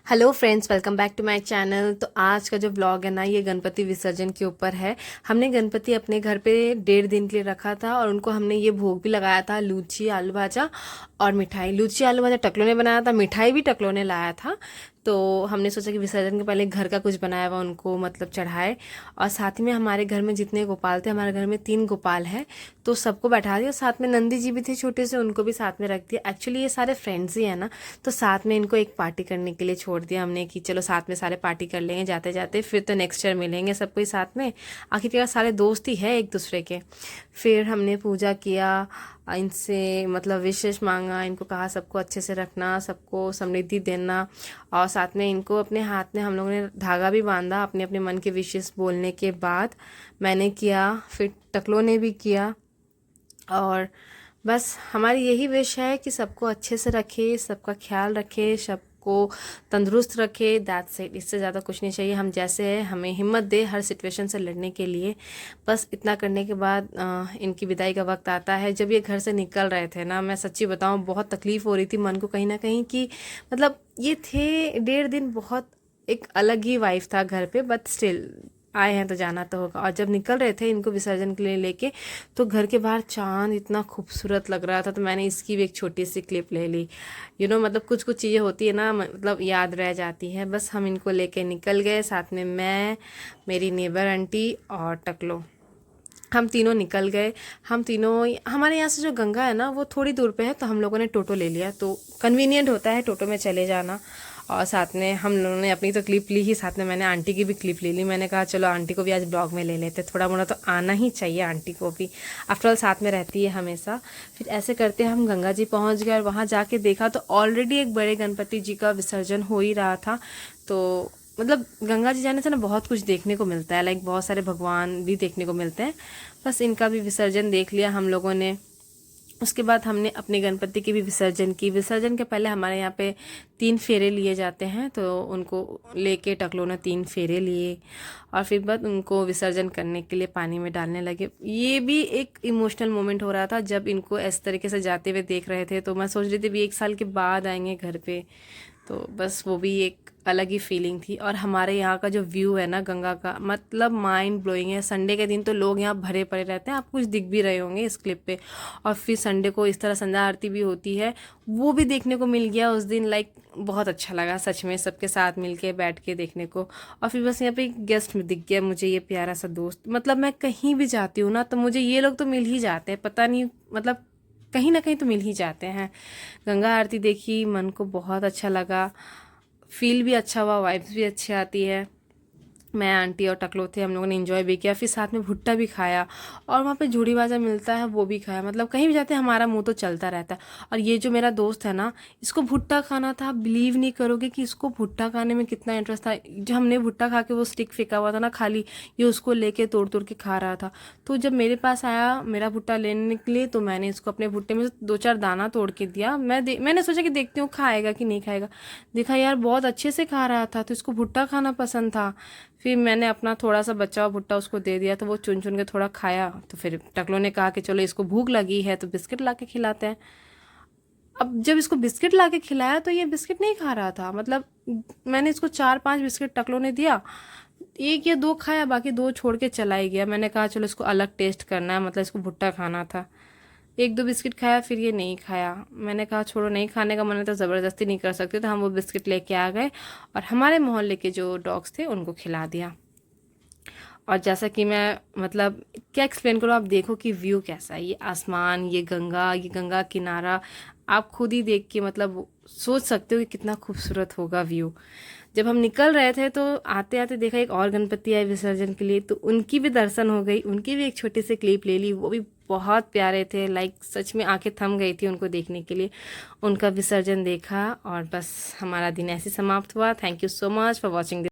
Hello friends, welcome back to my channel. तो आज का जो व्लॉग है ना, ये गणपति विसर्जन के ऊपर है। हमने गणपति अपने घर पे 1.5 दिन के लिए रखा था और उनको हमने ये भोग भी लगाया था, लूची आलू भाजा और मिठाई। लूची आलू भाजा टकलो ने बनाया था, मिठाई भी टकलो ने लाया था। तो हमने सोचा कि विसर्जन के पहले घर का कुछ बनाया हुआ उनको मतलब चढ़ाए। और साथ ही में हमारे घर में जितने गोपाल थे, हमारे घर में 3 गोपाल हैं, तो सबको बैठा दिया। साथ में नंदी जी भी थे छोटे से, उनको भी साथ में रख दिया। एक्चुअली ये सारे फ्रेंड्स ही है ना, तो साथ में इनको एक पार्टी करने के लिए छोड़ दिया हमने कि चलो साथ में सारे पार्टी कर लेंगे जाते जाते, फिर तो नेक्स्ट ईयर मिलेंगे सब कोई साथ में। आखिरकार सारे दोस्त ही है एक दूसरे के। फिर हमने पूजा किया, इनसे मतलब विशेष मांगा, इनको कहा सबको अच्छे से रखना, सबको समृद्धि देना। और साथ में इनको अपने हाथ में हम लोगों ने धागा भी बांधा अपने अपने मन के विशेष बोलने के बाद। मैंने किया, फिर टकलो ने भी किया। और बस हमारी यही विश है कि सबको अच्छे से रखे, सबका ख्याल रखे, सबको तंदुरुस्त रखे। दैट्स इट, इससे ज़्यादा कुछ नहीं चाहिए। हम जैसे हैं हमें हिम्मत दे हर सिचुएशन से लड़ने के लिए। बस इतना करने के बाद इनकी विदाई का वक्त आता है। जब ये घर से निकल रहे थे ना, मैं सच्ची बताऊं बहुत तकलीफ़ हो रही थी मन को कहीं ना कहीं कि मतलब ये थे 1.5 दिन, बहुत एक अलग ही वाइफ था घर पे, बट स्टिल आए हैं तो जाना तो होगा। और जब निकल रहे थे इनको विसर्जन के लिए लेके, तो घर के बाहर चांद इतना खूबसूरत लग रहा था, तो मैंने इसकी भी एक छोटी सी क्लिप ले ली। मतलब कुछ कुछ चीज़ें होती है ना, मतलब याद रह जाती है। बस हम इनको लेके निकल गए, साथ में मैं, मेरी नेबर आंटी और टकलो, हम तीनों निकल गए। हम तीनों, हमारे यहाँ से जो गंगा है ना वो थोड़ी दूर पे है, तो हम लोगों ने टोटो ले लिया, तो कन्वीनियंट होता है टोटो में चले जाना। और साथ में हम लोगों ने अपनी तो क्लिप ली ही, साथ में मैंने आंटी की भी क्लिप ले ली। मैंने कहा चलो आंटी को भी आज ब्लॉग में ले लेते, थोड़ा मोड़ा तो आना ही चाहिए आंटी को भी, आफ्टरऑल साथ में रहती है हमेशा। फिर ऐसे करते हम गंगा जी पहुँच गए और वहाँ जाके देखा तो ऑलरेडी एक बड़े गणपति जी का विसर्जन हो ही रहा था। तो मतलब गंगा जी जाने से ना बहुत कुछ देखने को मिलता है, लाइक बहुत सारे भगवान भी देखने को मिलते हैं। बस इनका भी विसर्जन देख लिया हम लोगों ने। उसके बाद हमने अपने गणपति की भी विसर्जन की। विसर्जन के पहले हमारे यहाँ पे 3 फेरे लिए जाते हैं, तो उनको लेके टकलो ने 3 फेरे लिए और फिर बाद उनको विसर्जन करने के लिए पानी में डालने लगे। ये भी एक इमोशनल मोमेंट हो रहा था जब इनको इस तरीके से जाते हुए देख रहे थे, तो मैं सोच रही थी भी 1 साल के बाद आएंगे घर पे, तो बस वो भी एक अलग ही फीलिंग थी। और हमारे यहाँ का जो व्यू है ना गंगा का, मतलब माइंड ब्लोइंग है। संडे के दिन तो लोग यहाँ भरे पड़े रहते हैं, आप कुछ दिख भी रहे होंगे इस क्लिप पे। और फिर संडे को इस तरह संध्या आरती भी होती है, वो भी देखने को मिल गया उस दिन। लाइक बहुत अच्छा लगा सच में, सबके साथ मिलके बैठ के देखने को। और फिर बस यहाँ पे एक गेस्ट में दिख गया मुझे, ये प्यारा सा दोस्त। मतलब मैं कहीं भी जाती हूँ ना तो मुझे ये लोग तो मिल ही जाते हैं, पता नहीं मतलब कहीं ना कहीं तो मिल ही जाते हैं। गंगा आरती देखी, मन को बहुत अच्छा लगा, फील भी अच्छा हुआ, वाइब्स भी अच्छी आती है। मैं, आंटी और टकलो थे, हम लोगों ने एंजॉय भी किया। फिर साथ में भुट्टा भी खाया और वहाँ पे झूड़ी बाजा मिलता है वो भी खाया। मतलब कहीं भी जाते हैं हमारा मुंह तो चलता रहता है। और ये जो मेरा दोस्त है ना, इसको भुट्टा खाना था। आप बिलीव नहीं करोगे कि इसको भुट्टा खाने में कितना इंटरेस्ट था। जो हमने भुट्टा खा के वो स्टिक फेंका हुआ था ना खाली, ये उसको लेके तोड़ तोड़ के खा रहा था। तो जब मेरे पास आया मेरा भुट्टा लेने के लिए, तो मैंने इसको अपने भुट्टे में से 2-4 दाना तोड़ के दिया। मैंने सोचा कि देखती हूँ खाएगा कि नहीं खाएगा। देखा यार बहुत अच्छे से खा रहा था, तो इसको भुट्टा खाना पसंद था। फिर मैंने अपना थोड़ा सा बचा हुआ भुट्टा उसको दे दिया, तो वो चुन चुन के थोड़ा खाया। तो फिर टकलो ने कहा कि चलो इसको भूख लगी है तो बिस्किट ला के खिलाते हैं। अब जब इसको बिस्किट ला के खिलाया तो ये बिस्किट नहीं खा रहा था। मतलब मैंने इसको 4-5 बिस्किट टकलो ने दिया, 1 या 2 खाया, बाकी 2 छोड़ के चला ही गया। मैंने कहा चलो इसको अलग टेस्ट करना है, मतलब इसको भुट्टा खाना था। 1-2 बिस्किट खाया, फिर ये नहीं खाया। मैंने कहा छोड़ो, नहीं खाने का मन है तो ज़बरदस्ती नहीं कर सकते, तो हम वो बिस्किट लेके आ गए और हमारे मोहल्ले के जो डॉग्स थे उनको खिला दिया। और जैसा कि मैं मतलब क्या एक्सप्लेन करूँ, आप देखो कि व्यू कैसा है। ये आसमान, ये गंगा किनारा, आप खुद ही देख के मतलब सोच सकते हो कि कितना खूबसूरत होगा व्यू। जब हम निकल रहे थे तो आते आते देखा एक और गणपति आए विसर्जन के लिए, तो उनकी भी दर्शन हो गई, उनकी भी एक छोटी सी क्लिप ले ली। वो भी बहुत प्यारे थे, लाइक सच में आंखें थम गई थी उनको देखने के लिए। उनका विसर्जन देखा और बस हमारा दिन ऐसे समाप्त हुआ। Thank you so much for watching.